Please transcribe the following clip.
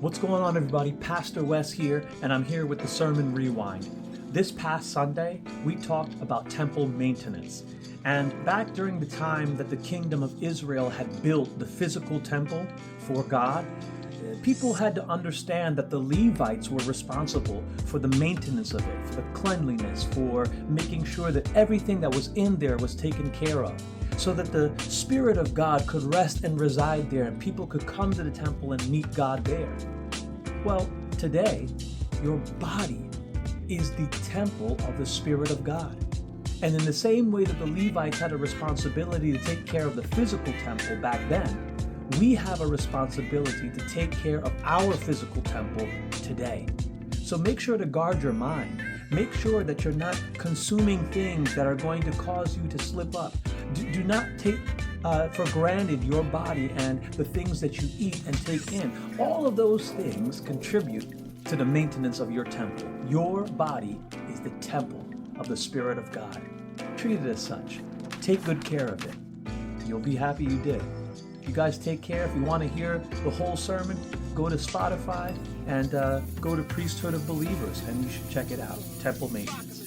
What's going on, everybody? Pastor Wes here, and I'm here with the Sermon Rewind. This past Sunday, we talked about temple maintenance. And back during the time that the kingdom of Israel had built the physical temple for God, people had to understand that the Levites were responsible for the maintenance of it, for the cleanliness, for making sure that everything that was in there was taken care of, so that the Spirit of God could rest and reside there and people could come to the temple and meet God there. Well, today, your body is the temple of the Spirit of God. And in the same way that the Levites had a responsibility to take care of the physical temple back then, we have a responsibility to take care of our physical temple today. So make sure to guard your mind. Make sure that you're not consuming things that are going to cause you to slip up. Do not take for granted your body and the things that you eat and take in. All of those things contribute to the maintenance of your temple. Your body is the temple of the Spirit of God. Treat it as such. Take good care of it. You'll be happy you did. You guys take care. If you want to hear the whole sermon, go to Spotify and go to Priesthood of Believers, and you should check it out. Temple Maintenance.